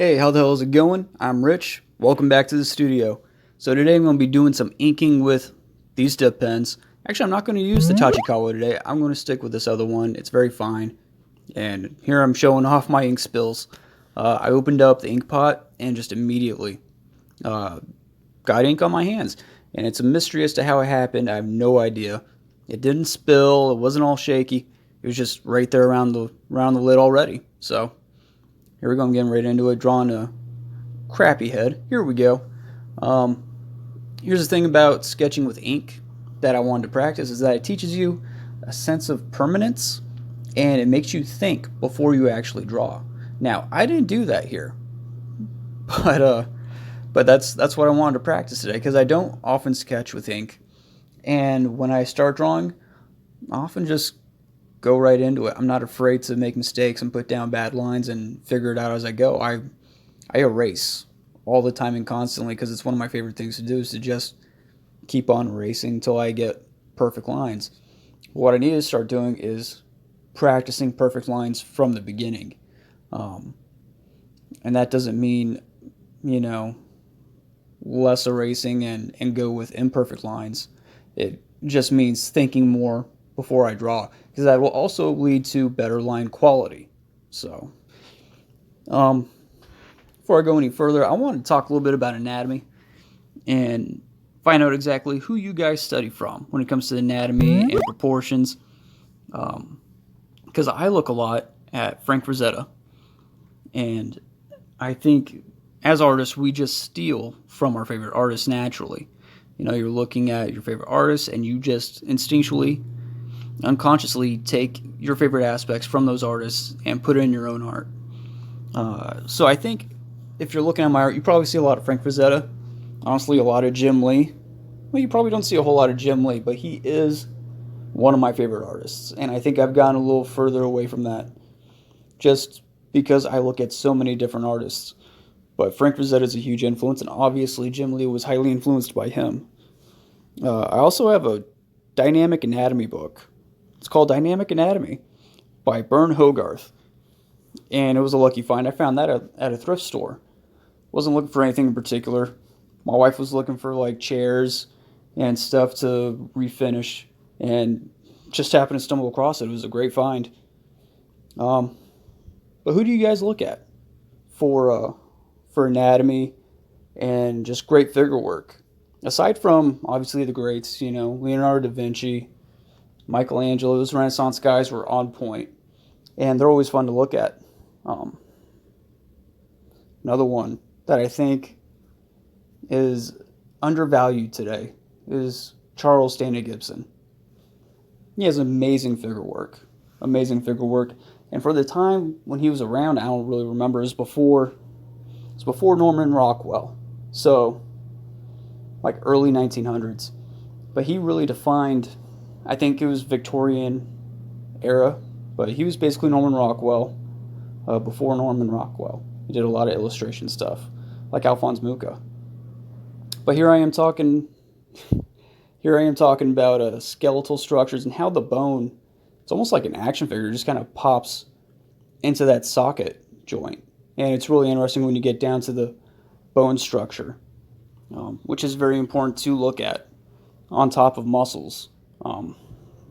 Hey, how the hell is it going? I'm Rich. Welcome back to the studio. So today I'm going to be doing some inking with these dip pens. Actually, I'm not going to use the Tachikawa today. I'm going to stick with this other one. It's very fine. And here I'm showing off my ink spills. I opened up the ink pot and just immediately uh, got ink on my hands. And it's a mystery as to how it happened. I have no idea. It didn't spill. It wasn't all shaky. It was just right there around the lid already. So here we go. I'm getting right into it. Drawing a crappy head. Here we go. Um, Here's the thing about sketching with ink that I wanted to practice is that it teaches you a sense of permanence and it makes you think before you actually draw. Now, I didn't do that here, but that's what I wanted to practice today because I don't often sketch with ink, and when I start drawing, I often just go right into it. I'm not afraid to make mistakes and put down bad lines and figure it out as I go. I erase all the time and constantly because it's one of my favorite things to do is to just keep on erasing until I get perfect lines. What I need to start doing is practicing perfect lines from the beginning. Um, and that doesn't mean, you know, less erasing and go with imperfect lines. It just means thinking more before I draw because that will also lead to better line quality. So, um, before I go any further, I want to talk a little bit about anatomy and find out exactly who you guys study from when it comes to anatomy and proportions. Because I look a lot at Frank Frazetta, and I think as artists, we just steal from our favorite artists naturally. You know, you're looking at your favorite artists, and you just instinctually, unconsciously take your favorite aspects from those artists and put it in your own art. So I think if you're looking at my art, you probably see a lot of Frank Frazetta. Honestly, a lot of Jim Lee. Well, you probably don't see a whole lot of Jim Lee, but he is one of my favorite artists. And I think I've gotten a little further away from that just because I look at so many different artists. But Frank Frazetta is a huge influence, and obviously Jim Lee was highly influenced by him. I also have a dynamic anatomy book. It's called Dynamic Anatomy by Bern Hogarth. And it was a lucky find. I found that at a thrift store. Wasn't looking for anything in particular. My wife was looking for like chairs and stuff to refinish, and just happened to stumble across it. It was a great find. But who do you guys look at for anatomy and just great figure work? Aside from obviously the greats, you know, Leonardo da Vinci, Michelangelo, those Renaissance guys were on point, and they're always fun to look at. Another one that I think is undervalued today is Charles Stanley Gibson. He has amazing figure work. Amazing figure work. And for the time when he was around, I don't really remember. It was before Norman Rockwell. So, like early 1900s. But he really defined, I think it was Victorian era, but he was basically Norman Rockwell before Norman Rockwell. He did a lot of illustration stuff, like Alphonse Mucha. But here I am talking about skeletal structures and how the bone, it's almost like an action figure, just kind of pops into that socket joint. And it's really interesting when you get down to the bone structure, which is very important to look at on top of muscles,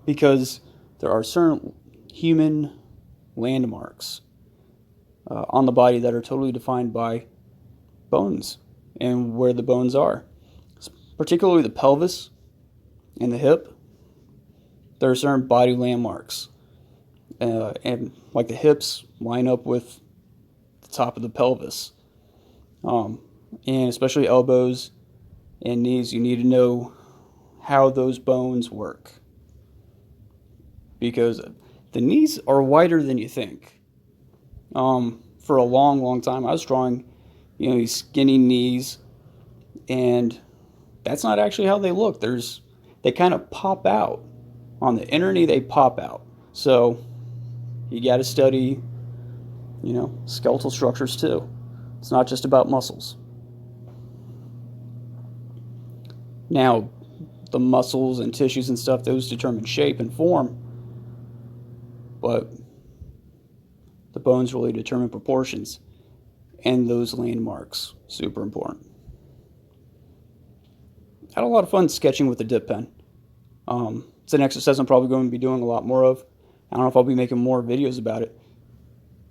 because there are certain human landmarks on the body that are totally defined by bones and where the bones are, particularly the pelvis and the hip. There are certain body landmarks, and like the hips line up with the top of the pelvis, and especially elbows and knees. You need to know how those bones work because the knees are wider than you think. For a long, long time, I was drawing, you know, these skinny knees, and that's not actually how they look. They kind of pop out. On the inner knee, they pop out. So you got to study, you know, skeletal structures too. It's not just about muscles. Now, the muscles and tissues and stuff, those determine shape and form, but the bones really determine proportions. and those landmarks. Super important. I had a lot of fun sketching with the dip pen. It's an exercise I'm probably going to be doing a lot more of. I don't know if I'll be making more videos about it,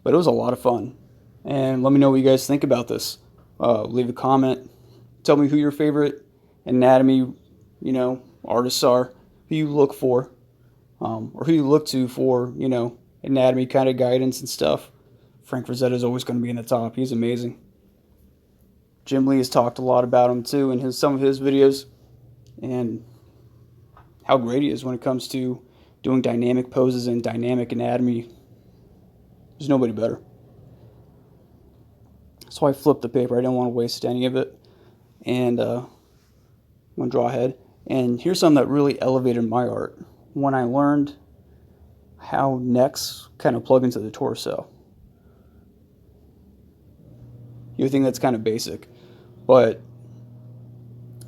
but it was a lot of fun. And let me know what you guys think about this. Leave a comment. Tell me who your favorite anatomy, artists are, who you look for, or who you look to for, anatomy kind of guidance and stuff. Frank Frazetta is always going to be in the top. He's amazing. Jim Lee has talked a lot about him too in some of his videos, and how great he is when it comes to doing dynamic poses and dynamic anatomy. There's nobody better. So I flipped the paper. I didn't want to waste any of it, and I'm going to draw ahead. And here's something that really elevated my art when I learned how necks kind of plug into the torso. You think that's kind of basic, but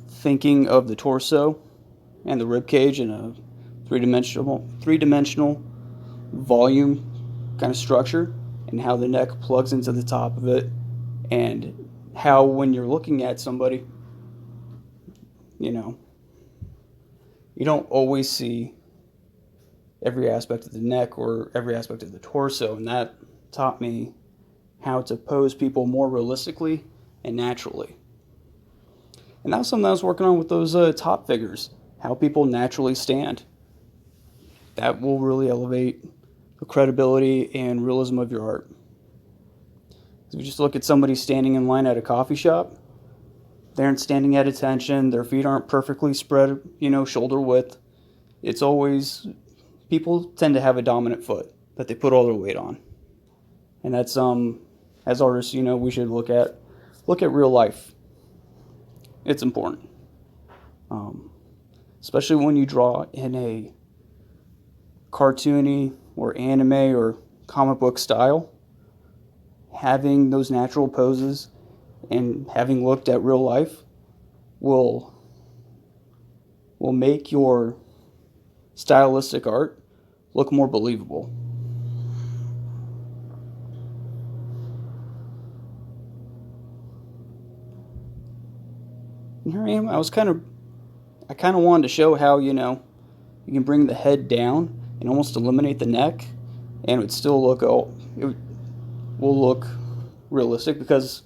thinking of the torso and the rib cage in a three-dimensional volume kind of structure, and how the neck plugs into the top of it, and how when you're looking at somebody, you don't always see every aspect of the neck or every aspect of the torso, and that taught me how to pose people more realistically and naturally. And that was something I was working on with those top figures, how people naturally stand. That will really elevate the credibility and realism of your art. If you just look at somebody standing in line at a coffee shop, they aren't standing at attention, their feet aren't perfectly spread, shoulder width. It's always, people tend to have a dominant foot that they put all their weight on. And that's, as artists, we should look at real life. It's important. Especially when you draw in a cartoony or anime or comic book style, having those natural poses and having looked at real life will make your stylistic art look more believable. And here I am. I kind of wanted to show how, you can bring the head down and almost eliminate the neck, and it would still look, it will look realistic, because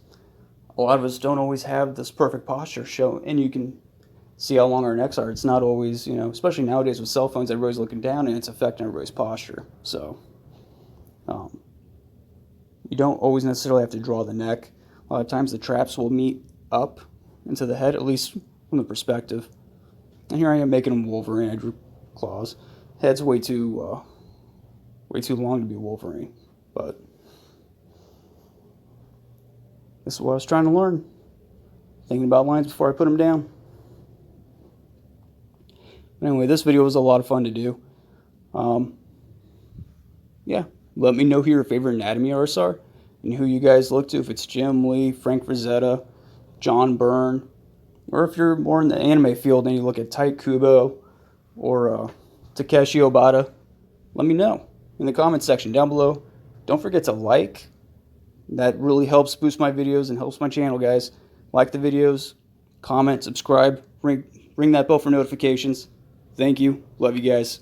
a lot of us don't always have this perfect posture show, and you can see how long our necks are. It's not always, especially nowadays with cell phones, everybody's looking down and it's affecting everybody's posture. So you don't always necessarily have to draw the neck. A lot of times the traps will meet up into the head, at least from the perspective. And here I am making him Wolverine. I drew claws. Head's way too long to be Wolverine, but this is what I was trying to learn. Thinking about lines before I put them down. Anyway, this video was a lot of fun to do. Yeah, let me know who your favorite anatomy artists are and who you guys look to. If it's Jim Lee, Frank Frazetta, John Byrne, or if you're more in the anime field and you look at Tite Kubo or Takeshi Obata, let me know in the comments section down below. Don't forget to like. That really helps boost my videos and helps my channel, guys. Like the videos, comment, subscribe, ring that bell for notifications. Thank you. Love you guys.